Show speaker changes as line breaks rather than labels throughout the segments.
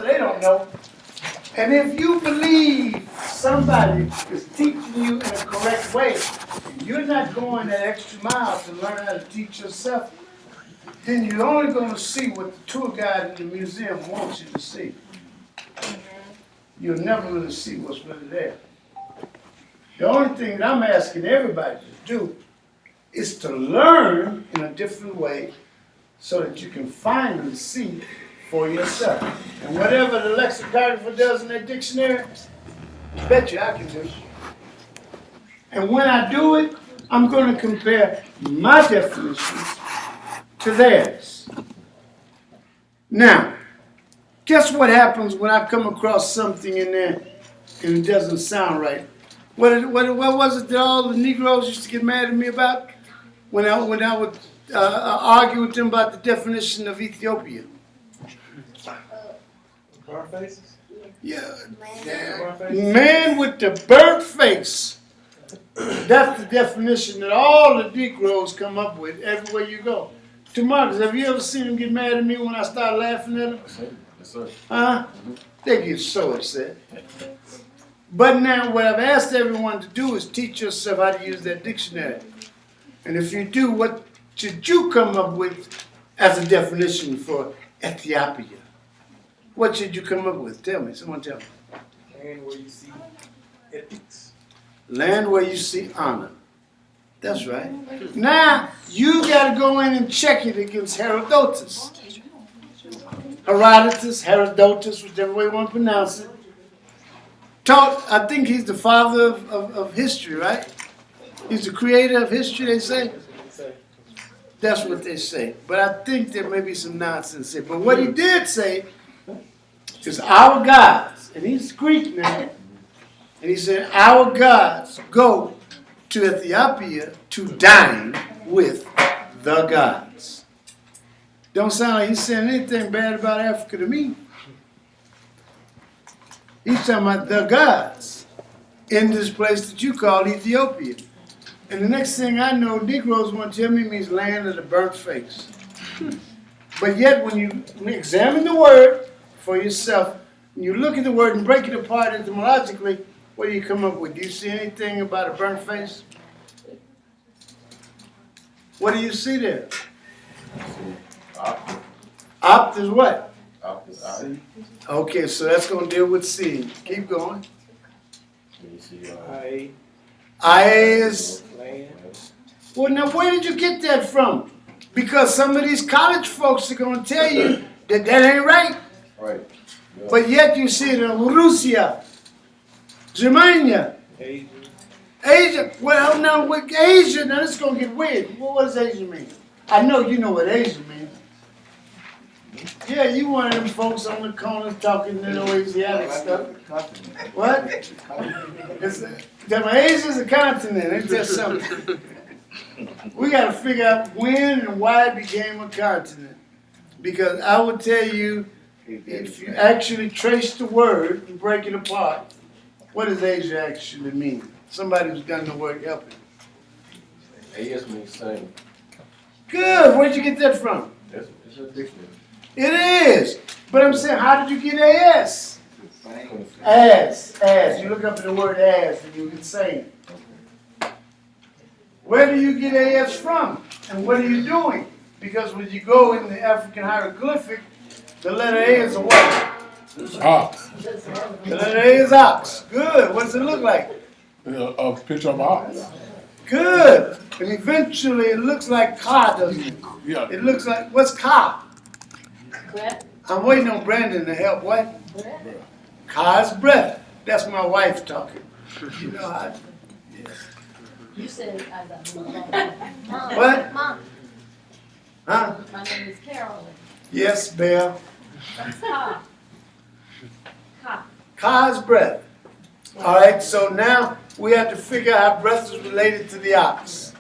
but they don't know. And if you believe somebody is teaching you in a correct way, and you're not going that extra mile to learn how to teach yourself, then you're only going to see what the tour guide in the museum wants you to see. You'll never really see what's really there. The only thing that I'm asking everybody to do is to learn in a different way so that you can finally see for yourself. And whatever the lexicographer does in their dictionary, I bet you I can do it. And when I do it, I'm going to compare my definitions to theirs. Now, guess what happens when I come across something in there and it doesn't sound right? What was it that all the Negroes used to get mad at me about when I would argue with them about the definition of Ethiopia?
Bar faces?
Yeah. Man with the burnt face. That's the definition that all the Negroes come up with everywhere you go. Marcus, have you ever seen them get mad at me when I start laughing at them?
Yes, sir.
Huh? They get so upset. But now what I've asked everyone to do is teach yourself how to use that dictionary. And if you do, what should you come up with as a definition for Ethiopia? What should you come up with? Tell me. Someone tell me.
Land where you see ethics.
Land where you see honor. That's right. Now, you got to go in and check it against Herodotus. Herodotus, whichever way you want to pronounce it. Taught, I think he's the father of history, right? He's the creator of history, they say. That's what they say. But I think there may be some nonsense there. But what he did say is our gods, and he's Greek now, and he said our gods go to Ethiopia to dine with the gods. Don't sound like he's saying anything bad about Africa to me. He's talking about the gods in this place that you call Ethiopia. And the next thing I know, Negroes want to tell me means land of the burnt face. But yet when you examine the word for yourself, and you look at the word and break it apart etymologically, what do you come up with? Do you see anything about a burnt face? What do you see there? Opt is what?
Opt is eye.
Okay, so that's going to deal with seeing. Keep going.
You see,
I is.
Land.
Well, now where did you get that from? Because some of these college folks are going to tell you that that ain't right.
right. Yeah.
But yet you see it in Russia, Germania,
Asia.
Asia. Well, now with Asia, now this is going to get weird. Well, what does Asia mean? I know you know what Asia means. Yeah, you one of them folks on the corner talking that Asiatic stuff. What? Asia's a continent. Ain't that something? We got to figure out when and why it became a continent. Because I would tell you, if you actually trace the word and break it apart, what does Asia actually mean? Somebody who's done the work helping.
AS means same.
Good. Where'd you get that from?
It's a dictionary.
It is. But I'm saying, how did you get AS? As. You look up the word as and you can say it. Where do you get AS from? And what are you doing? Because when you go in the African hieroglyphic, the letter A is a what?
Ox.
The letter A is ox. Good. What does it look like?
A picture of ox.
Good. And eventually it looks like ka, doesn't it?
Yeah.
It looks like, what's ka?
Breath.
I'm waiting on Brandon to help. What? Ka's breath. That's my wife talking. You know how. Yes.
You said it as a Mom.
What?
Mom.
Huh?
My name is Carolyn.
Yes, Belle.
Ka. Ka.
Ka's breath. All right, so now we have to figure out how breath is related to the ox.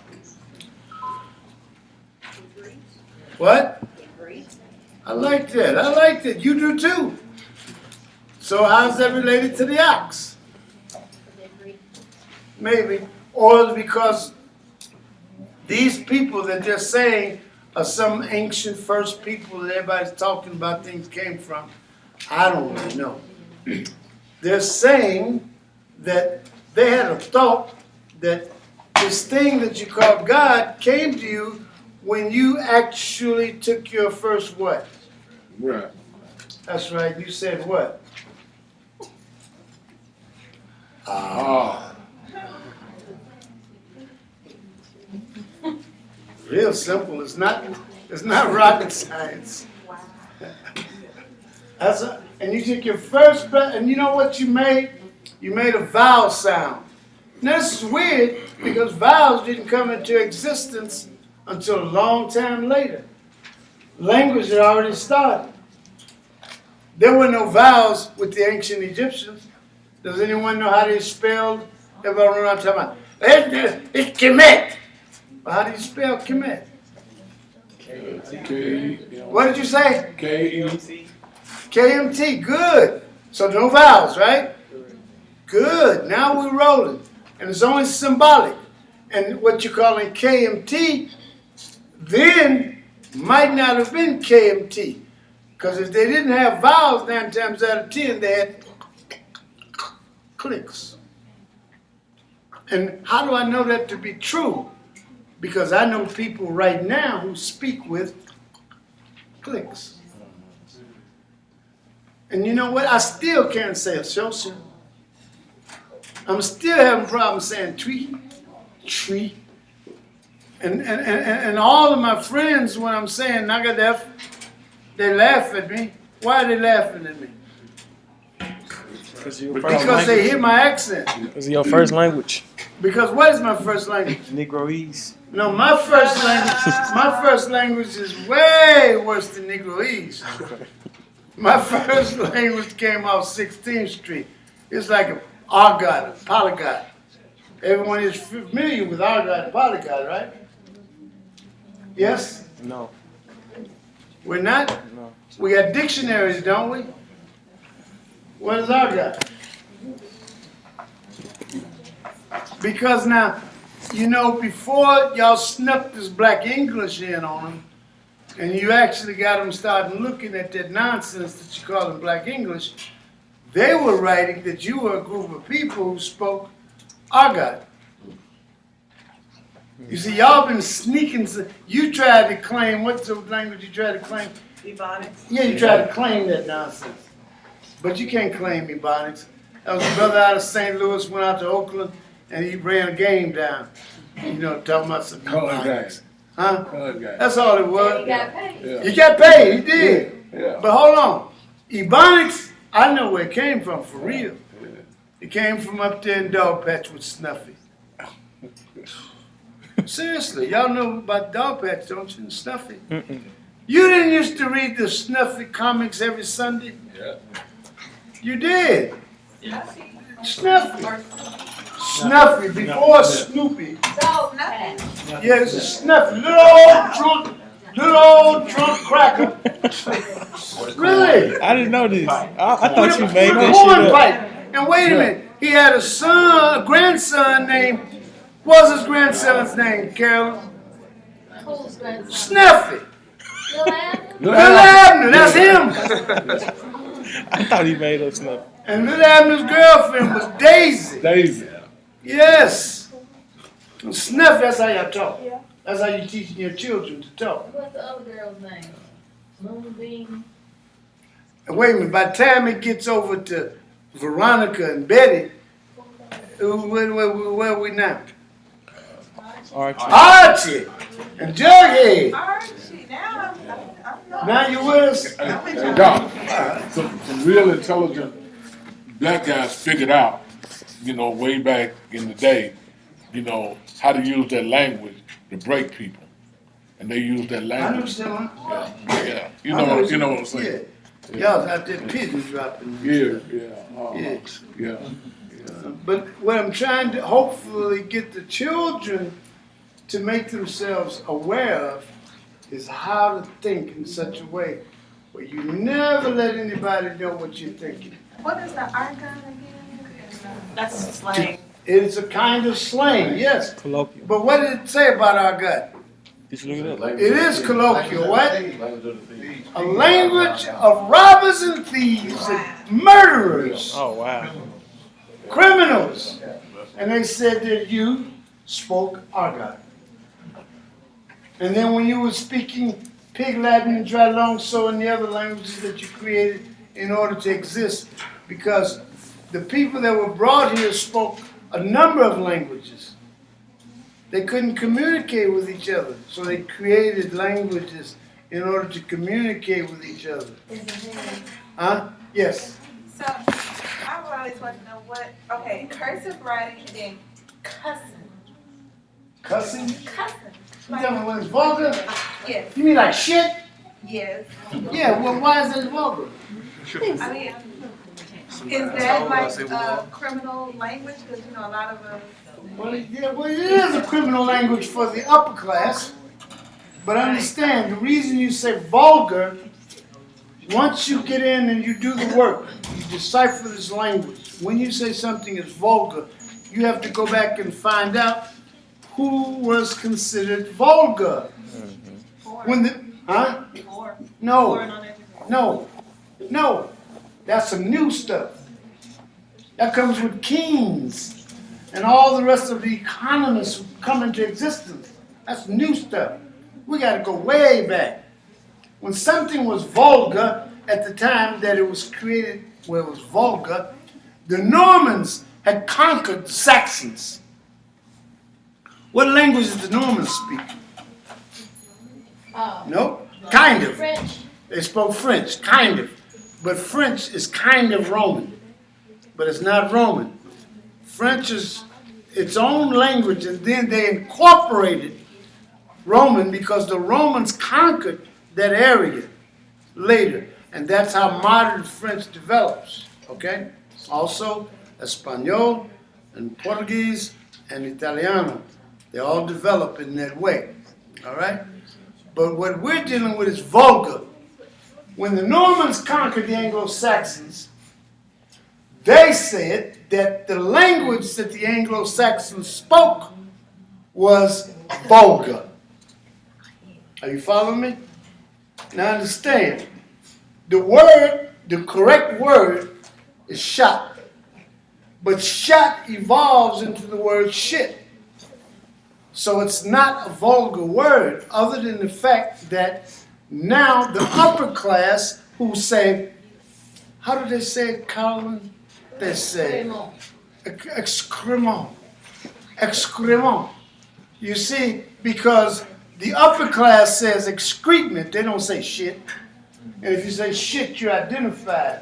What? I like that. I like that. You do too. So how's that related to the ox? Maybe. Or because these people that they're saying are some ancient first people that everybody's talking about things came from. I don't really know. They're saying that they had a thought that this thing that you call God came to you when you actually took your first what?
Right.
That's right, you said what?
Ah.
Real simple. It's not rocket science. And you took your first breath, and you know what you made? You made a vowel sound. Now this is weird because vowels didn't come into existence until a long time later. Language had already started. There were no vowels with the ancient Egyptians. Does anyone know how they spelled? Everybody know what I'm talking about? It's Kemet. Well, how do you spell Kemet? What did you say?
K-E.
KMT, good. So no vowels, right? Good, now we're rolling. And it's only symbolic. And what you're calling KMT then might not have been KMT. Because if they didn't have vowels 9 times out of 10, they had clicks. And how do I know that to be true? Because I know people right now who speak with clicks. And you know what? I still can't say a social. I'm still having problems saying tree. And all of my friends, when I'm saying Nagadef, they laugh at me. Why are they laughing at me? Because they hear my accent.
Because of your first language.
Because what is my first language?
Negroese.
No, my first language is way worse than Negroese. My first language came off 16th Street. It's like an argot, a polyglot. Everyone is familiar with argot and polyglot, right? Yes?
No.
We're not?
No.
We got dictionaries, don't we? What is argot? Because now, you know, before y'all snuck this black English in on them, and you actually got them starting looking at that nonsense that you call them black English, they were writing that you were a group of people who spoke argot. You see, y'all been sneaking. You tried to claim, what's the language you tried to claim?
Ebonics.
Yeah, you tried to claim that nonsense. But you can't claim Ebonics. That was a brother out of St. Louis, went out to Oakland, and he ran a game down. You know, talking about some
Colored
Ebonics.
guy.
Huh?
Colored guy.
That's all it
And
was.
he got paid.
Yeah.
He got paid, he did.
Yeah.
But hold on. Ebonics, I know where it came from, for real. It came from up there in Dog Patch with Snuffy. Seriously, y'all know about Dog Patch, don't you, and Snuffy? You didn't used to read the Snuffy comics every Sunday?
Yeah.
You did. Snuffy. Snuffy, before Snoopy.
Dog patch.
Yeah, it's a Snuffy. Little old drunk cracker. Really?
I didn't know this. I thought you
With
made
a
that shit up.
hornpipe. And wait a minute, he had a grandson named, what was his grandson's name, Carolyn?
Who's grandson?
Snuffy.
Lil Abner?
Little Abner, that's him.
I thought he made up stuff.
And Little Abner's girlfriend was Daisy.
Daisy.
Yes. And Snuffy, that's how y'all talk. That's how you teaching your children to talk.
What's the other girl's name? Moonbeam?
And wait a minute, by the time it gets over to Veronica and Betty, where are we now?
Archie.
Archie and Jughead.
Archie, now I'm
Now you with us?
Hey, Doc, some real intelligent black guys figured out, you know, way back in the day, you know, how to use that language to break people. And they use that
I
language.
understand.
Yeah. You know what I'm saying?
Yeah. Y'all out there pigeon dropping.
Yeah.
Yeah. But what I'm trying to hopefully get the children to make themselves aware of is how to think in such a way where you never let anybody know what you're thinking.
What is the argon again? That's slang.
It's a kind of slang, yes.
Colloquial.
But what did it say about our gut?
Did you look it up?
Language
It
of the
is
thieves.
colloquial, what?
Language of the thieves.
A language of robbers and thieves and murderers,
Oh wow.
criminals. And they said that you spoke Argot. And then when you were speaking Pig Latin and Dry Long So and the other languages that you created in order to exist, because the people that were brought here spoke a number of languages. They couldn't communicate with each other, so they created languages in order to communicate with each other. Huh? Yes.
So, I've always wanted to know what, okay, cursive writing and then cussing.
Cussing?
Cussing.
You tell me when it's vulgar?
Yes,
You mean like shit?
yes.
Yeah, well, why is it vulgar?
I mean, is that like criminal language? Because, you know, a lot of us.
Well, yeah, well, it is a criminal language for the upper class. But understand, the reason you say vulgar, once you get in and you do the work, you decipher this language. When you say something is vulgar, you have to go back and find out who was considered vulgar. When the, huh? No, no. That's some new stuff. That comes with kings and all the rest of the economists who come into existence. That's new stuff. We got to go way back. When something was vulgar at the time that it was created, where it was vulgar, the Normans had conquered the Saxons. What language did the Normans speak? Nope, kind of.
French.
They spoke French, kind of. But French is kind of Roman, but it's not Roman. French is its own language, and then they incorporated Roman because the Romans conquered that area later, and that's how modern French develops, okay? Also, Espanol and Portuguese and Italiano, they all develop in that way, all right? But what we're dealing with is vulgar. When the Normans conquered the Anglo-Saxons, they said that the language that the Anglo-Saxons spoke was vulgar. Are you following me? Now understand, the correct word is shot. But shot evolves into the word shit. So it's not a vulgar word, other than the fact that now the upper class who say, how do they say it, Carolyn? They say, excrement. Excrement. You see, because the upper class says excrement, they don't say shit. And if you say shit, you're identified.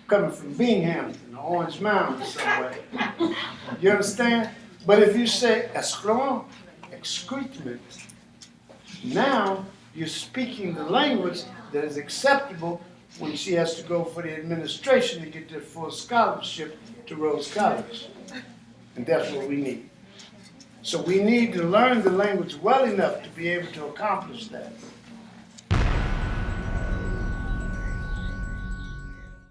Coming from Binghamton, Orange Mountain, somewhere. You understand? But if you say excrement, excrement, now you're speaking the language that is acceptable when she has to go for the administration to get their full scholarship to Rhodes College. And that's what we need. So we need to learn the language well enough to be able to accomplish that.